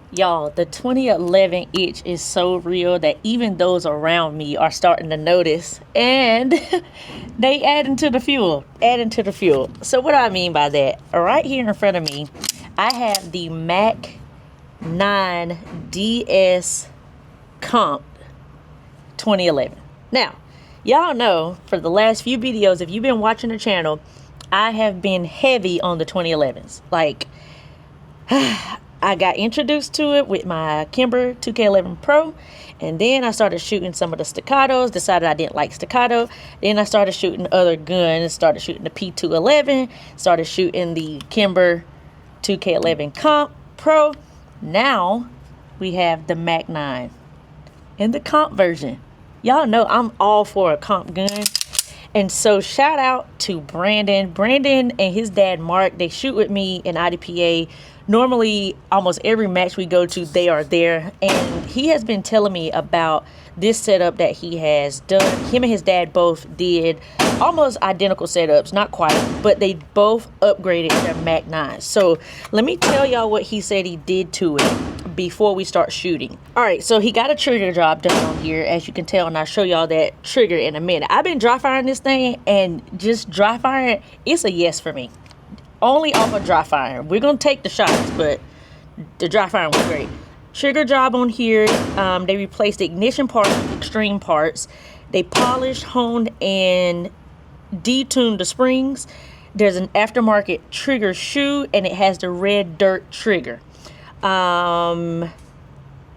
Y'all, the 2011 itch is so real that even those around me are starting to notice, and they adding to the fuel, So what do I mean by that? Right here in front of me, I have the Mac 9 DS Comp 2011. Now, y'all know for the last few videos, if you've been watching the channel, I have been heavy on the 2011s. Like, I got introduced to it with my Kimber 2K11 Pro, and then I started shooting some of the staccatos, decided I didn't like staccato. Then I started shooting other guns, started shooting the P211, started shooting the Kimber 2K11 Comp Pro. Now we have the Mac 9 in the comp version. Y'all know I'm all for a comp gun. And so shout out to Brandon. Brandon and his dad Mark, they shoot with me in IDPA. Normally, almost every match we go to, they are there. And he has been telling me about this setup that he has done. Him and his dad both did almost identical setups, not quite, but they both upgraded their Mac 9. So let me tell y'all what he said he did to it before we start shooting. All right, so he got a trigger job done on here, as you can tell, and I'll show y'all that trigger in a minute. I've been dry firing this thing, and just dry firing, it's a yes for me. Only off of dry firing. We're gonna take the shots, but the dry firing was great. Trigger job on here. They replaced the ignition parts with extreme parts. They polished, honed, and detuned the springs. There's an aftermarket trigger shoe, and it has the red dirt trigger.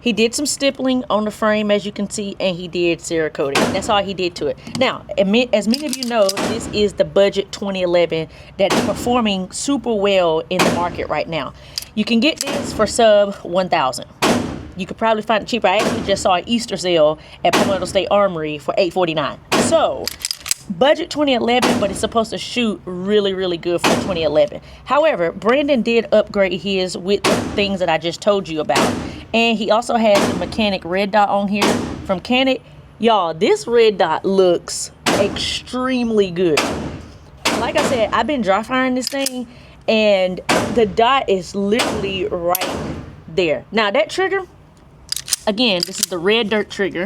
He did some stippling on the frame, as you can see, and he did Cerakote. That's all he did to it. Now, as many of you know, this is the budget 2011 that is performing super well in the market right now. You can get this for sub 1,000. You could probably find it cheaper. I actually just saw an Easter sale at Palmetto State Armory for $849. So, budget 2011, but it's supposed to shoot really, really good for 2011. However, Brandon did upgrade his with the things that I just told you about. And he also has the mechanic red dot on here from Canon. Y'all, this red dot looks extremely good. Like I said, I've been dry firing this thing, and the dot is literally right there. Now, that trigger, again, this is the red dirt trigger.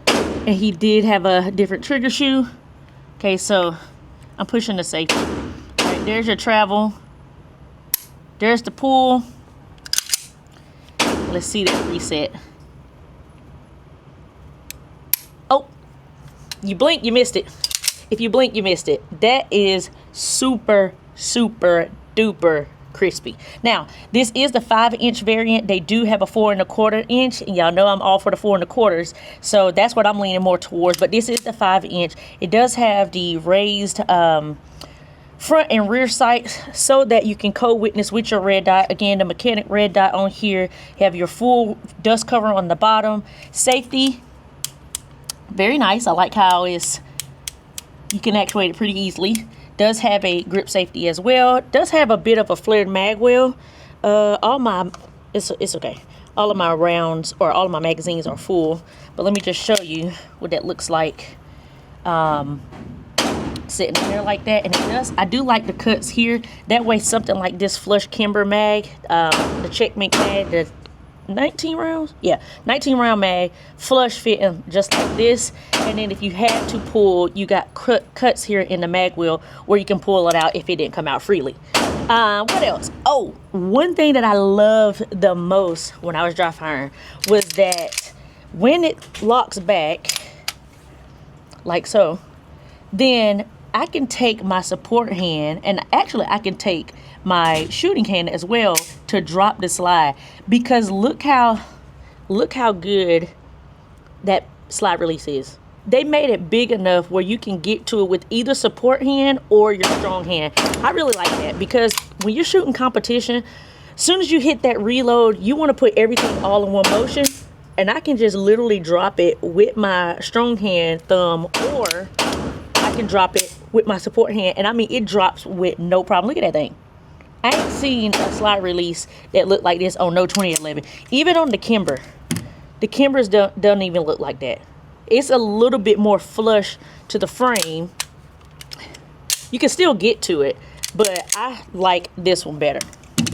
And he did have a different trigger shoe. Okay, so I'm pushing the safety. All right, there's your travel. There's the pull. Let's see that reset. Oh, you blink, you missed it. If you blink, you missed it. That is super, super duper crispy. Now, this is the 5-inch variant. They do have a 4 1/4 inch, and y'all know I'm all for the 4 1/4s, so that's what I'm leaning more towards. But this is the 5-inch. It does have the raised front and rear sights so that you can co-witness with your red dot. Again, the mechanic red dot on here. You have your full dust cover on the bottom. Safety, very nice. I like how you can actuate it pretty easily. Does have a grip safety as well. Does have a bit of a flared mag well. It's okay. All of my rounds, or all of my magazines, are full. But let me just show you what that looks like. Sitting in there like that, and I do like the cuts here. That way, something like this flush Kimber mag, the checkmate mag, the 19 rounds, yeah, 19 round mag, flush fitting just like this. And then if you had to pull, you got cuts here in the mag wheel where you can pull it out if it didn't come out freely. What else? Oh, one thing that I loved the most when I was dry firing was that when it locks back like so, then I can take my support hand, and actually I can take my shooting hand as well to drop the slide, because look how good that slide release is. They made it big enough where you can get to it with either support hand or your strong hand. I really like that, because when you're shooting competition, as soon as you hit that reload, you want to put everything all in one motion, and I can just literally drop it with my strong hand thumb, or I can drop it with my support hand, and I mean, it drops with no problem. Look at that thing. I ain't seen a slide release that looked like this on no 2011. Even on the Kimber. The Kimbers doesn't even look like that. It's a little bit more flush to the frame. You can still get to it, but I like this one better.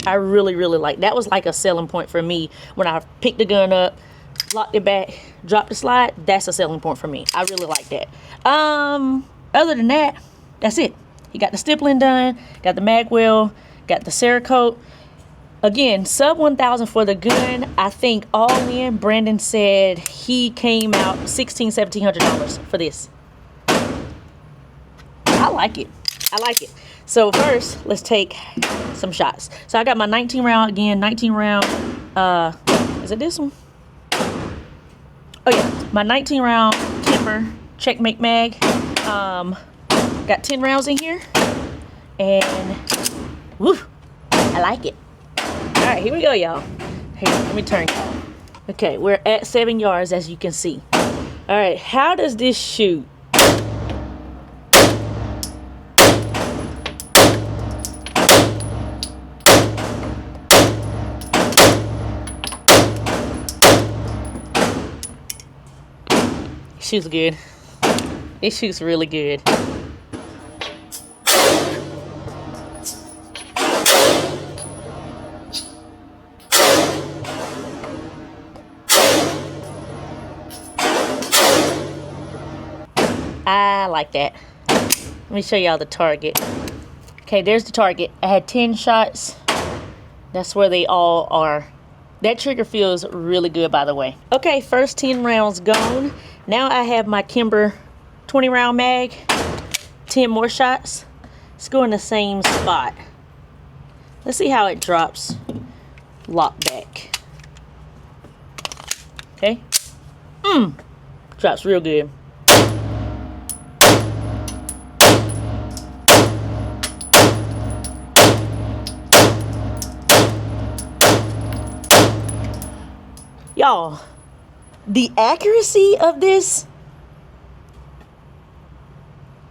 I really, really like that. Was like a selling point for me when I picked the gun up, locked it back, dropped the slide. That's a selling point for me. I really like that. Other than that, that's it. He got the stippling done, got the mag wheel, got the Cerakote. Again, sub 1,000 for the gun. I think all in, Brandon said he came out $1,600-$1,700 for this. I like it. I like it. So first, let's take some shots. So I got my 19 round again, 19 round. Is it this one? Oh yeah, my 19 round Kimber Checkmate mag. Got 10 rounds in here, and woo, I like it. All right, here we go, y'all. Here, let me turn y'all. Okay, we're at 7 yards, as you can see. All right, how does this shoot? Shoots good. It shoots really good. I like that. Let me show y'all the target. Okay, there's the target. I had 10 shots. That's where they all are. That trigger feels really good, by the way. Okay, first 10 rounds gone. Now I have my Kimber 20 round mag. 10 more shots. Let's go in the same spot. Let's see how it drops. Lock back. Okay. Drops real good. Y'all, the accuracy of this,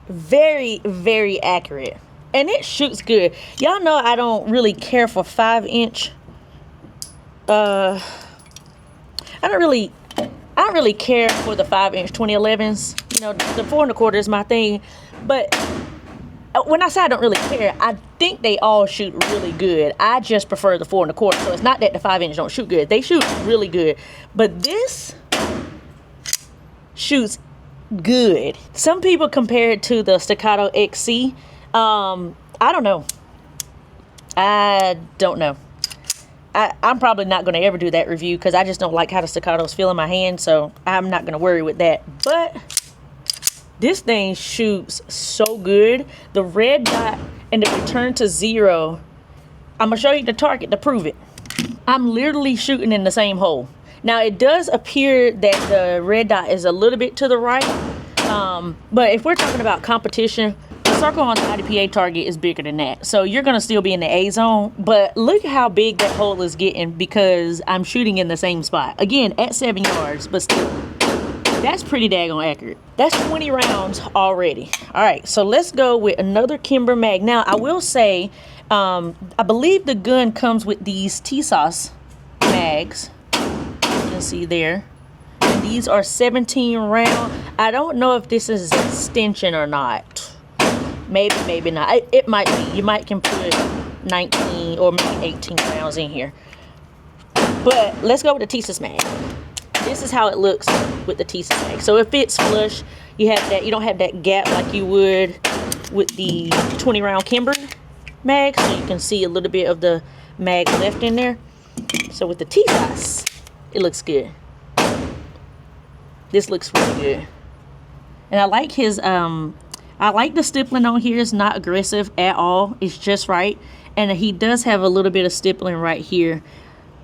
very, very accurate. And it shoots good. Y'all know I don't really care for 5-inch. I don't really care for the 5-inch 2011s. You know, the 4 1/4 is my thing. But when I say I don't really care, I think they all shoot really good. I just prefer the 4 1/4. So it's not that the 5-inch don't shoot good. They shoot really good. But this shoots good. Some people compare it to the Staccato XC. I don't know. I don't know. I'm probably not going to ever do that review because I just don't like how the Staccatos feel in my hand. So I'm not going to worry with that. But this thing shoots so good. The red dot and the return to 0. I'm going to show you the target to prove it. I'm literally shooting in the same hole. Now, it does appear that the red dot is a little bit to the right. But if we're talking about competition, the circle on the IDPA target is bigger than that. So you're going to still be in the A zone. But look how big that hole is getting because I'm shooting in the same spot. Again, at 7 yards, but still. That's pretty daggone accurate. That's 20 rounds already. All right, so let's go with another Kimber mag. Now, I will say, I believe the gun comes with these TSOS mags. You can see there. And these are 17 round. I don't know if this is extension or not. Maybe, maybe not. It might be. You might can put 19 or maybe 18 rounds in here. But let's go with the TSOS mag. This is how it looks with the TSOS mag. So it fits flush. You have that. You don't have that gap like you would with the 20 round Kimber mag. So you can see a little bit of the mag left in there. So with the TSOS, it looks good. This looks really good. And I like his I like the stippling on here. It's not aggressive at all. It's just right. And he does have a little bit of stippling right here.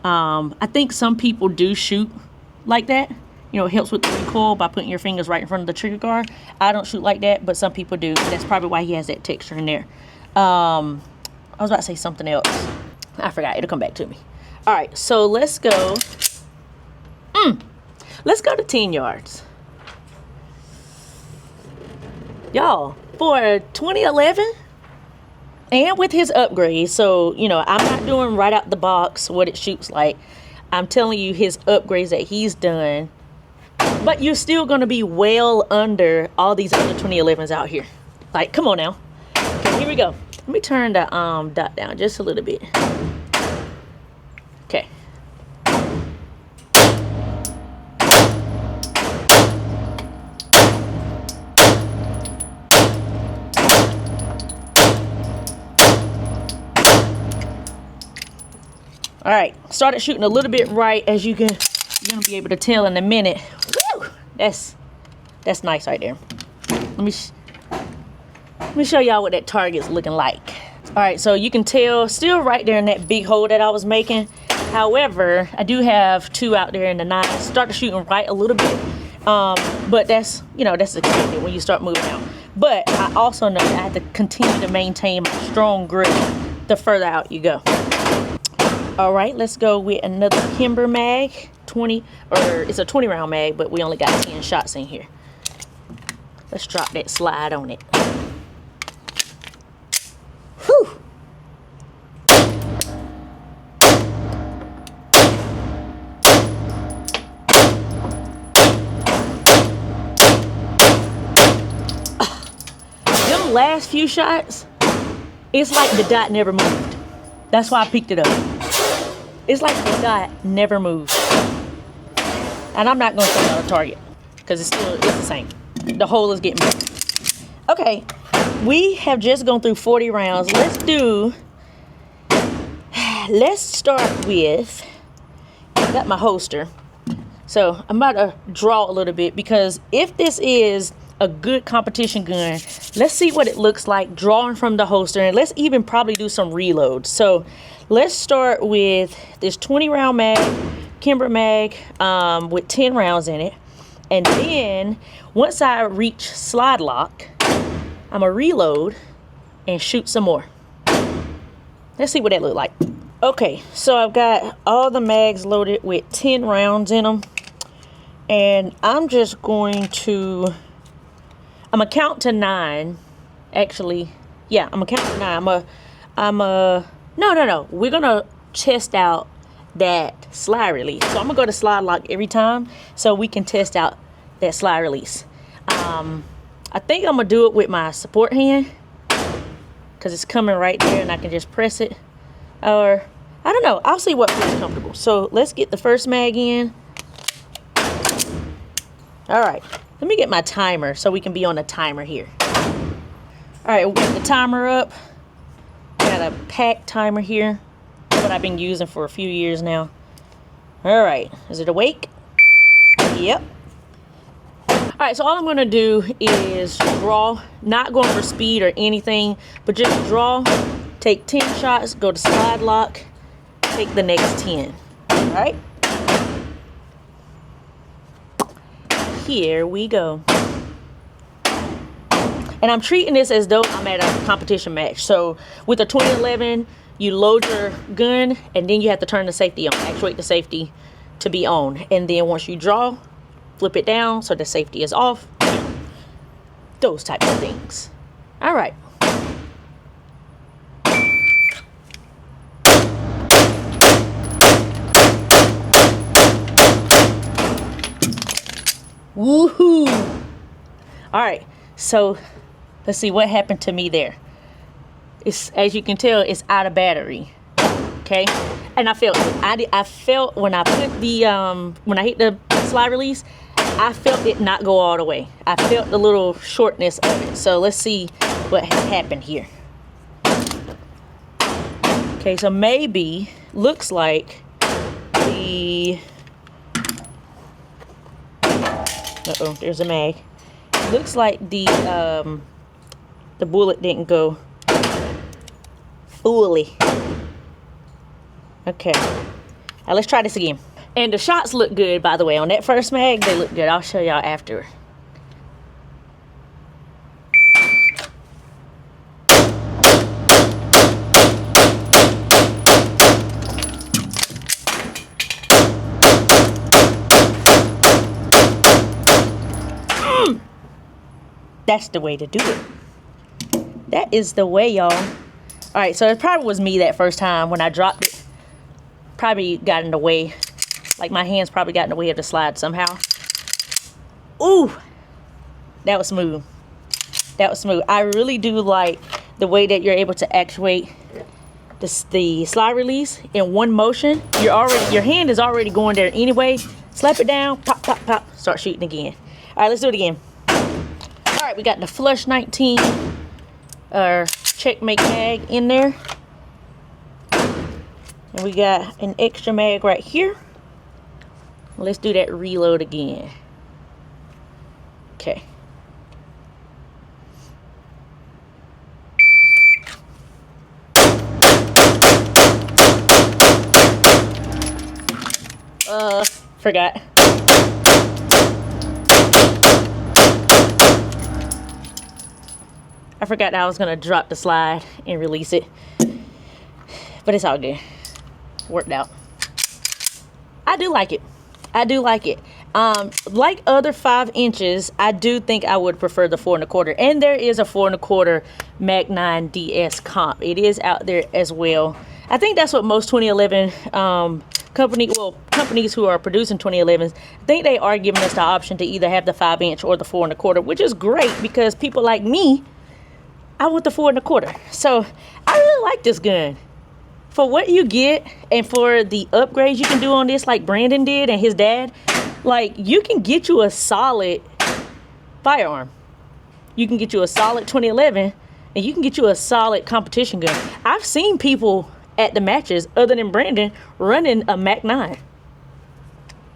I think some people do shoot like that. You know, it helps with the recoil by putting your fingers right in front of the trigger guard. I don't shoot like that, but some people do. That's probably why he has that texture in there. I was about to say something else. I forgot. It'll come back to me. All right, so let's go. Let's go to 10 yards. Y'all, for 2011 and with his upgrade, so, you know, I'm not doing right out the box what it shoots like. I'm telling you his upgrades that he's done. But you're still going to be well under all these other 2011s out here. Like, come on now. Okay, here we go. Let me turn the dot down just a little bit. Okay. All right, started shooting a little bit right, as you're gonna be able to tell in a minute. Woo! That's nice right there. Let me show y'all what that target's looking like. All right, so you can tell still right there in that big hole that I was making. However, I do have 2 out there in the 9. Started shooting right a little bit, but that's expected when you start moving out. But I also know that I have to continue to maintain my strong grip the further out you go. All right, let's go with another Kimber mag, 20, or it's a 20 round mag, but we only got 10 shots in here. Let's drop that slide on it. Whew. Them last few shots, it's like the dot never moved. That's why I picked it up. It's like the dot never moved. And I'm not going to show y'all the target because it's the same. The hole is getting bigger. Okay, we have just gone through 40 rounds. Let's start with, I got my holster. So I'm about to draw a little bit, because if this is a good competition gun, let's see what it looks like drawing from the holster, and let's even probably do some reloads. So let's start with this 20 round mag, Kimber mag, with 10 rounds in it. And then once I reach slide lock, I'm gonna reload and shoot some more. Let's see what that look like. Okay, so I've got all the mags loaded with 10 rounds in them. And I'm just going to, I'm gonna count to 9. Actually, yeah, I'm gonna count to 9. No. We're gonna test out that slide release. So I'm gonna go to slide lock every time so we can test out that slide release. I think I'm gonna do it with my support hand because it's coming right there and I can just press it. Or, I don't know, I'll see what feels comfortable. So let's get the first mag in. All right, let me get my timer so we can be on the timer here. All right, we'll get the timer up. Got a pack timer here, what I've been using for a few years now. All right, is it awake? Yep. All right, so all I'm gonna do is draw, not going for speed or anything, but just draw, take 10 shots, go to slide lock, take the next 10, all right? Here we go. And I'm treating this as though I'm at a competition match. So with the 2011, you load your gun and then you have to turn the safety on, actuate the safety to be on. And then once you draw, flip it down so the safety is off. Those types of things. All right. Woohoo! All right, so let's see what happened to me there. It's, as you can tell, it's out of battery. Okay, and I felt it. I felt when I put the when I hit the slide release, I felt it not go all the way. I felt the little shortness of it. So let's see what has happened here. Okay, so maybe looks like the there's a mag. Looks like the bullet didn't go fully. Okay, now let's try this again. And the shots look good, by the way. On that first mag, they look good. I'll show y'all after. That's the way to do it. That is the way, y'all. All right, so it probably was me that first time when I dropped it. Probably got in the way. Like my hands probably got in the way of the slide somehow. Ooh, that was smooth. That was smooth. I really do like the way that you're able to actuate the slide release in one motion, your hand is already going there anyway. Slap it down, pop, pop, pop, start shooting again. All right, let's do it again. All right, we got the Flush 19 checkmate mag in there. And we got an extra mag right here. Let's do that reload again. Okay. Forgot. I forgot that I was gonna drop the slide and release it, but it's all good. Worked out. I do like it. I do like it. Like other 5 inches, I do think I would prefer the 4 1/4, and there is a 4 1/4 Mag 9 DS comp. It is out there as well. I think that's what most 2011 companies who are producing 2011s, I think they are giving us the option to either have the 5 inch or the 4 1/4, which is great because people like me, I want the 4 1/4. So I really like this gun. For what you get and for the upgrades you can do on this, like Brandon did and his dad, like you can get you a solid firearm. You can get you a solid 2011 and you can get you a solid competition gun. I've seen people at the matches other than Brandon running a Mag 9.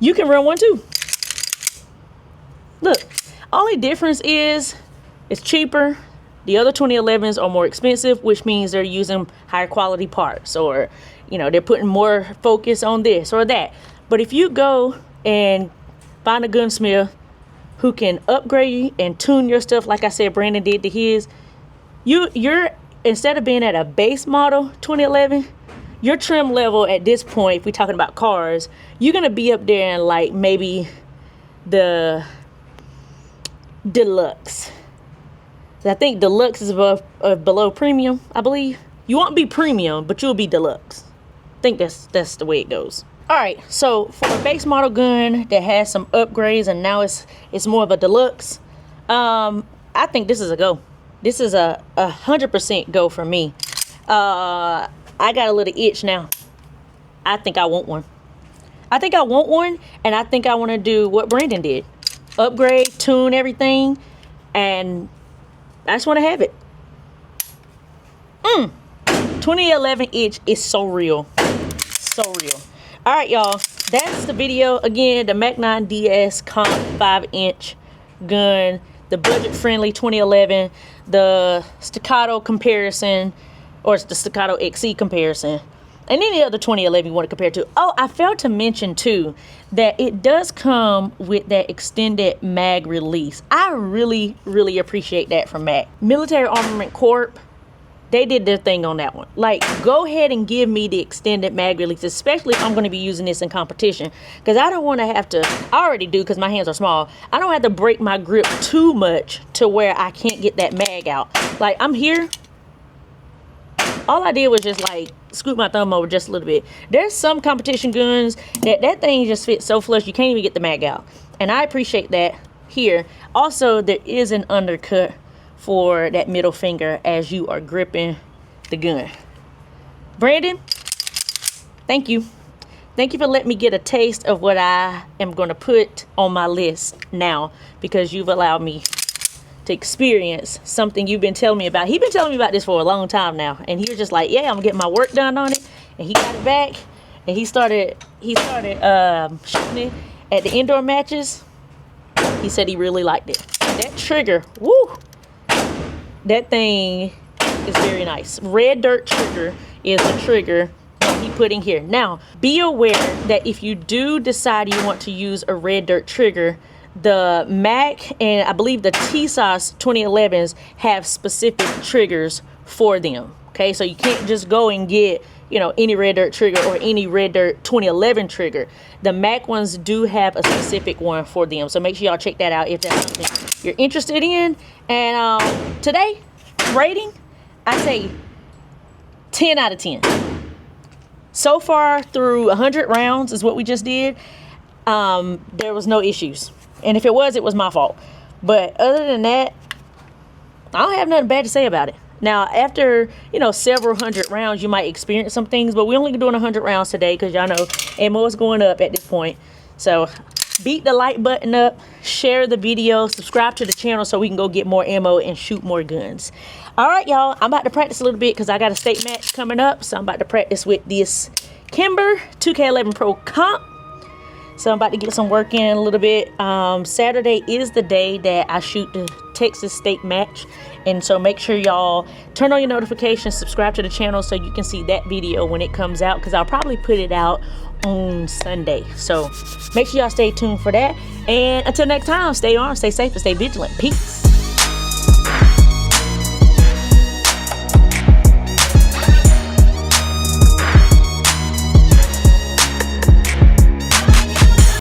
You can run one too. Look, only difference is it's cheaper. The other 2011s are more expensive, which means they're using higher quality parts, or you know, they're putting more focus on this or that. But if you go and find a gunsmith who can upgrade and tune your stuff like I said Brandon did to his, you're instead of being at a base model 2011, your trim level at this point, if we're talking about cars, you're gonna be up there in like maybe the deluxe. I think deluxe is below premium, I believe. You won't be premium, but you'll be deluxe. I think that's the way it goes. All right, so for a base model gun that has some upgrades and now it's more of a deluxe, I think this is a go. This is a 100% go for me. I got a little itch now. I think I want one. I think I want one, and I think I want to do what Brandon did. Upgrade, tune everything, and I just want to have it. 2011 itch is so real. So real. All right, y'all. That's the video. Again, the Mag 9 DS Comp 5 inch gun. The budget-friendly 2011. The staccato comparison, or the staccato XC comparison. And any other 2011 you want to compare to. Oh, I failed to mention too that it does come with that extended mag release. I really, really appreciate that from Mag. Military Armament Corp, they did their thing on that one. Like, go ahead and give me the extended mag release, especially if I'm going to be using this in competition. Because I don't want to have to, I already do because my hands are small. I don't have to break my grip too much to where I can't get that mag out. Like, I'm here. All I did was just like scoop my thumb over just a little bit. There's some competition guns that thing just fits so flush you can't even get the mag out. And I appreciate that here. Also, there is an undercut for that middle finger as you are gripping the gun. Brandon, thank you. Thank you for letting me get a taste of what I am going to put on my list now, because you've allowed me to experience something you've been telling me about. He's been telling me about this for a long time now, and he was just like, yeah, I'm getting my work done on it. And he got it back, and he started shooting it at the indoor matches. He said he really liked it. That trigger, woo, that thing is very nice. Red dirt trigger is the trigger that he put in here. Now, be aware that if you do decide you want to use a red dirt trigger, the Mac and I believe the TSOS 2011s have specific triggers for them. Okay, so you can't just go and get, you know, any red dirt trigger or any red dirt 2011 trigger. The Mac ones do have a specific one for them, so make sure y'all check that out if that's something you're interested in. And today, rating, I say 10 out of 10. So far through 100 rounds is what we just did. There was no issues. And if it was my fault. But other than that, I don't have nothing bad to say about it. Now, after, you know, several hundred rounds, you might experience some things, but we're only doing 100 rounds today because y'all know ammo is going up at this point. So beat the like button up, share the video, subscribe to the channel so we can go get more ammo and shoot more guns. All right, y'all, I'm about to practice a little bit because I got a state match coming up. So I'm about to practice with this Kimber 2K11 Pro Comp. So I'm about to get some work in a little bit. Saturday is the day that I shoot the Texas state match. And so make sure y'all turn on your notifications, subscribe to the channel so you can see that video when it comes out, because I'll probably put it out on Sunday. So make sure y'all stay tuned for that. And until next time, stay armed, stay safe, and stay vigilant. Peace.